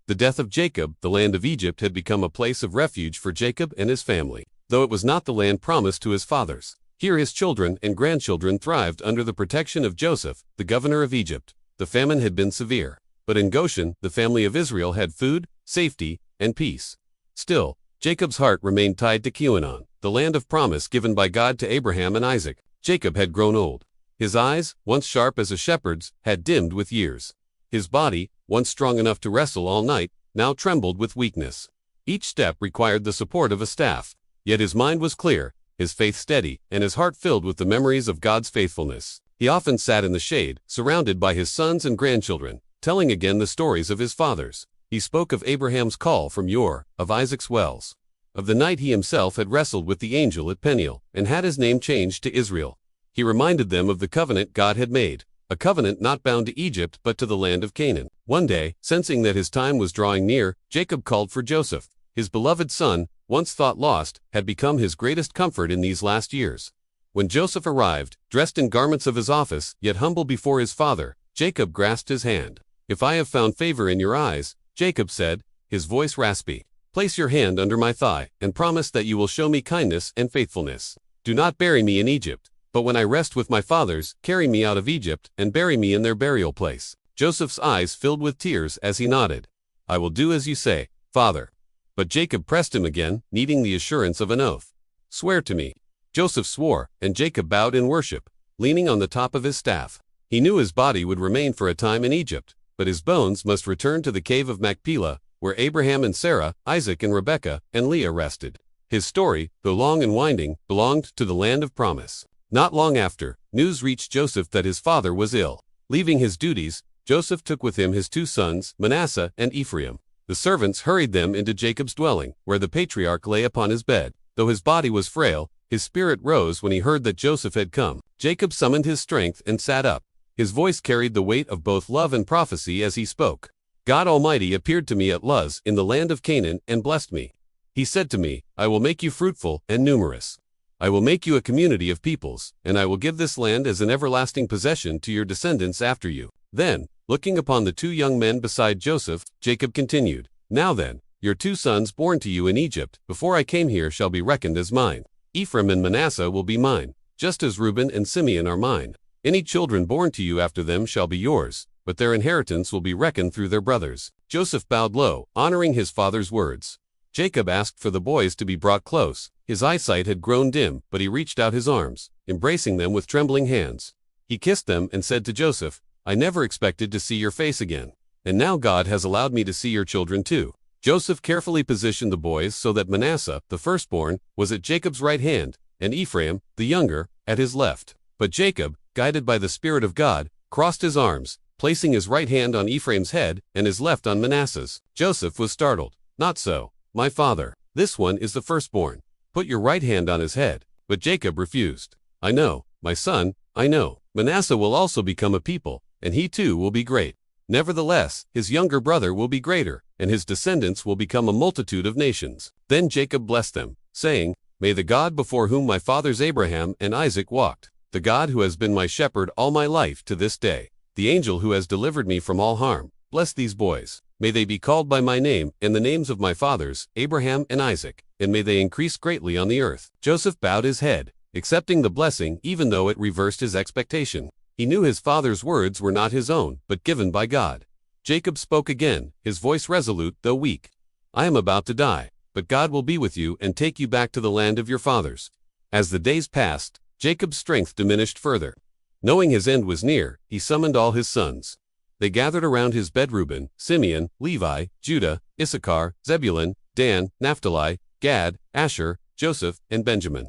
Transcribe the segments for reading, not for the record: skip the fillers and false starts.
The death of Jacob, the land of Egypt had become a place of refuge for Jacob and his family, though it was not the land promised to his fathers. Here his children and grandchildren thrived under the protection of Joseph, the governor of Egypt. The famine had been severe, but in Goshen, the family of Israel had food, safety, and peace. Still, Jacob's heart remained tied to Canaan, the land of promise given by God to Abraham and Isaac. Jacob had grown old. His eyes, once sharp as a shepherd's, had dimmed with years. His body, once strong enough to wrestle all night, now trembled with weakness. Each step required the support of a staff, yet his mind was clear, his faith steady, and his heart filled with the memories of God's faithfulness. He often sat in the shade, surrounded by his sons and grandchildren, telling again the stories of his fathers. He spoke of Abraham's call from Ur, of Isaac's wells, of the night he himself had wrestled with the angel at Peniel, and had his name changed to Israel. He reminded them of the covenant God had made, a covenant not bound to Egypt but to the land of Canaan. One day, sensing that his time was drawing near, Jacob called for Joseph. His beloved son, once thought lost, had become his greatest comfort in these last years. When Joseph arrived, dressed in garments of his office, yet humble before his father, Jacob grasped his hand. "If I have found favor in your eyes," Jacob said, his voice raspy, "place your hand under my thigh, and promise that you will show me kindness and faithfulness. Do not bury me in Egypt, but when I rest with my fathers, carry me out of Egypt, and bury me in their burial place." Joseph's eyes filled with tears as he nodded. "I will do as you say, father." But Jacob pressed him again, needing the assurance of an oath. "Swear to me." Joseph swore, and Jacob bowed in worship, leaning on the top of his staff. He knew his body would remain for a time in Egypt, but his bones must return to the cave of Machpelah, where Abraham and Sarah, Isaac and Rebekah, and Leah rested. His story, though long and winding, belonged to the land of promise. Not long after, news reached Joseph that his father was ill. Leaving his duties, Joseph took with him his 2 sons, Manasseh and Ephraim. The servants hurried them into Jacob's dwelling, where the patriarch lay upon his bed. Though his body was frail, his spirit rose when he heard that Joseph had come. Jacob summoned his strength and sat up. His voice carried the weight of both love and prophecy as he spoke. "God Almighty appeared to me at Luz in the land of Canaan and blessed me. He said to me, I will make you fruitful and numerous. I will make you a community of peoples, and I will give this land as an everlasting possession to your descendants after you." Then, looking upon the 2 young men beside Joseph, Jacob continued, "Now then, your 2 sons born to you in Egypt, before I came here, shall be reckoned as mine. Ephraim and Manasseh will be mine, just as Reuben and Simeon are mine. Any children born to you after them shall be yours, but their inheritance will be reckoned through their brothers." Joseph bowed low, honoring his father's words. Jacob asked for the boys to be brought close. His eyesight had grown dim, but he reached out his arms, embracing them with trembling hands. He kissed them and said to Joseph, "I never expected to see your face again, and now God has allowed me to see your children too." Joseph carefully positioned the boys so that Manasseh, the firstborn, was at Jacob's right hand, and Ephraim, the younger, at his left. But Jacob, guided by the Spirit of God, crossed his arms, placing his right hand on Ephraim's head and his left on Manasseh's. Joseph was startled. "Not so, my father. This one is the firstborn. Put your right hand on his head." But Jacob refused. "I know, my son, I know. Manasseh will also become a people, and he too will be great. Nevertheless, his younger brother will be greater, and his descendants will become a multitude of nations." Then Jacob blessed them, saying, "May the God before whom my fathers Abraham and Isaac walked, the God who has been my shepherd all my life to this day, the angel who has delivered me from all harm, bless these boys. May they be called by my name and the names of my fathers, Abraham and Isaac, and may they increase greatly on the earth." Joseph bowed his head, accepting the blessing even though it reversed his expectation. He knew his father's words were not his own, but given by God. Jacob spoke again, his voice resolute though weak. "I am about to die, but God will be with you and take you back to the land of your fathers." As the days passed, Jacob's strength diminished further. Knowing his end was near, he summoned all his sons. They gathered around his bed: Reuben, Simeon, Levi, Judah, Issachar, Zebulun, Dan, Naphtali, Gad, Asher, Joseph, and Benjamin.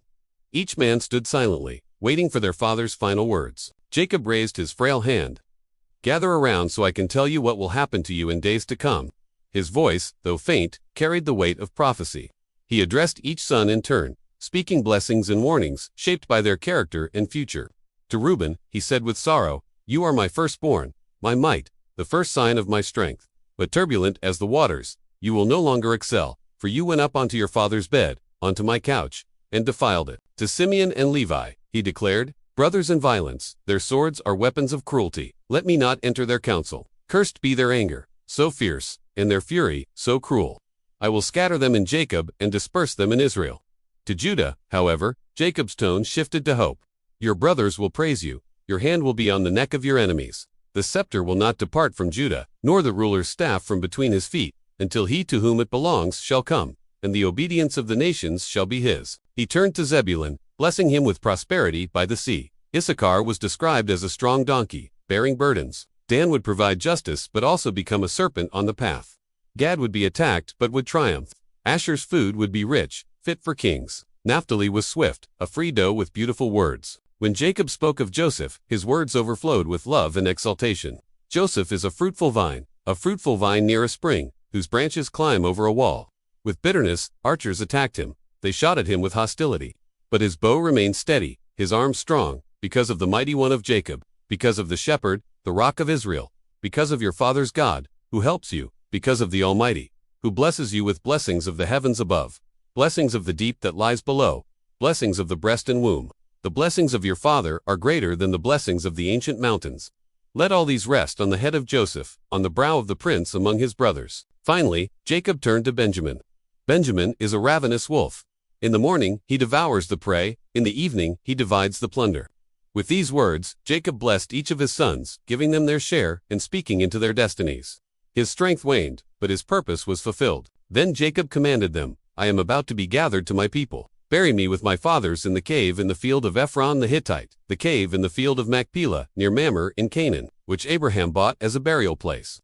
Each man stood silently, waiting for their father's final words. Jacob raised his frail hand. "Gather around so I can tell you what will happen to you in days to come." His voice, though faint, carried the weight of prophecy. He addressed each son in turn, speaking blessings and warnings shaped by their character and future. To Reuben, he said with sorrow, "You are my firstborn, my might, the first sign of my strength. But turbulent as the waters, you will no longer excel, for you went up onto your father's bed, onto my couch, and defiled it." To Simeon and Levi, he declared, "Brothers in violence, their swords are weapons of cruelty. Let me not enter their counsel. Cursed be their anger, so fierce, and their fury, so cruel. I will scatter them in Jacob and disperse them in Israel. To Judah, however, Jacob's tone shifted to hope. Your brothers will praise you, your hand will be on the neck of your enemies. The scepter will not depart from Judah, nor the ruler's staff from between his feet, until he to whom it belongs shall come, and the obedience of the nations shall be his. He turned to Zebulun, blessing him with prosperity by the sea. Issachar was described as a strong donkey, bearing burdens. Dan would provide justice but also become a serpent on the path. Gad would be attacked but would triumph. Asher's food would be rich, fit for kings. Naphtali was swift, a free doe with beautiful words. When Jacob spoke of Joseph, his words overflowed with love and exultation. Joseph is a fruitful vine near a spring, whose branches climb over a wall. With bitterness, archers attacked him. They shot at him with hostility. But his bow remained steady, his arm strong, because of the mighty one of Jacob, because of the shepherd, the rock of Israel, because of your father's God, who helps you, because of the Almighty, who blesses you with blessings of the heavens above, blessings of the deep that lies below, blessings of the breast and womb. The blessings of your father are greater than the blessings of the ancient mountains. Let all these rest on the head of Joseph, on the brow of the prince among his brothers. Finally, Jacob turned to Benjamin. Benjamin is a ravenous wolf. In the morning, he devours the prey, in the evening, he divides the plunder. With these words, Jacob blessed each of his sons, giving them their share, and speaking into their destinies. His strength waned, but his purpose was fulfilled. Then Jacob commanded them, I am about to be gathered to my people. Bury me with my fathers in the cave in the field of Ephron the Hittite, the cave in the field of Machpelah, near Mamre in Canaan, which Abraham bought as a burial place.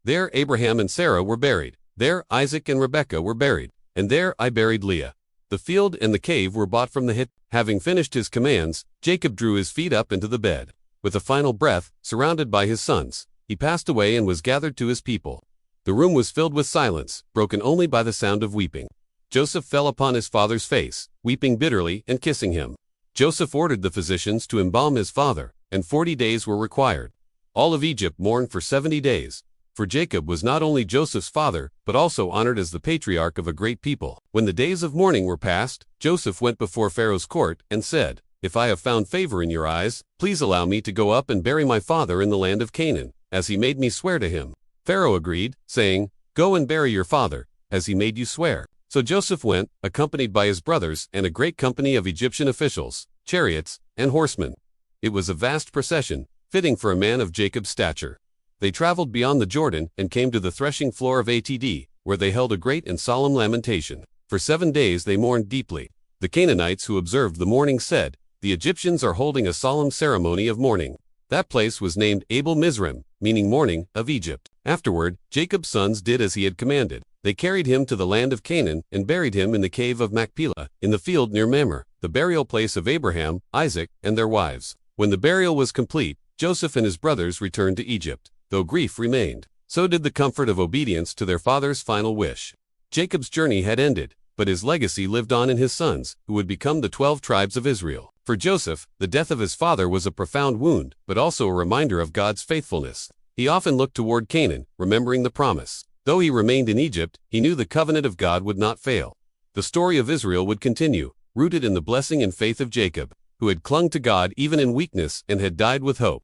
There Abraham and Sarah were buried. There Isaac and Rebekah were buried. And there I buried Leah. The field and the cave were bought from the Hittite. Having finished his commands, Jacob drew his feet up into the bed. With a final breath, surrounded by his sons, he passed away and was gathered to his people. The room was filled with silence, broken only by the sound of weeping. Joseph fell upon his father's face, weeping bitterly and kissing him. Joseph ordered the physicians to embalm his father, and 40 days were required. All of Egypt mourned for 70 days, for Jacob was not only Joseph's father, but also honored as the patriarch of a great people. When the days of mourning were past, Joseph went before Pharaoh's court and said, If I have found favor in your eyes, please allow me to go up and bury my father in the land of Canaan, as he made me swear to him. Pharaoh agreed, saying, Go and bury your father, as he made you swear. So Joseph went, accompanied by his brothers and a great company of Egyptian officials, chariots, and horsemen. It was a vast procession, fitting for a man of Jacob's stature. They traveled beyond the Jordan and came to the threshing floor of Atd, where they held a great and solemn lamentation. For 7 days they mourned deeply. The Canaanites who observed the mourning said, The Egyptians are holding a solemn ceremony of mourning. That place was named Abel Mizraim, meaning mourning, of Egypt. Afterward, Jacob's sons did as he had commanded. They carried him to the land of Canaan and buried him in the cave of Machpelah, in the field near Mamre, the burial place of Abraham, Isaac, and their wives. When the burial was complete, Joseph and his brothers returned to Egypt. Though grief remained, so did the comfort of obedience to their father's final wish. Jacob's journey had ended, but his legacy lived on in his sons, who would become the 12 tribes of Israel. For Joseph, the death of his father was a profound wound, but also a reminder of God's faithfulness. He often looked toward Canaan, remembering the promise. Though he remained in Egypt, he knew the covenant of God would not fail. The story of Israel would continue, rooted in the blessing and faith of Jacob, who had clung to God even in weakness and had died with hope.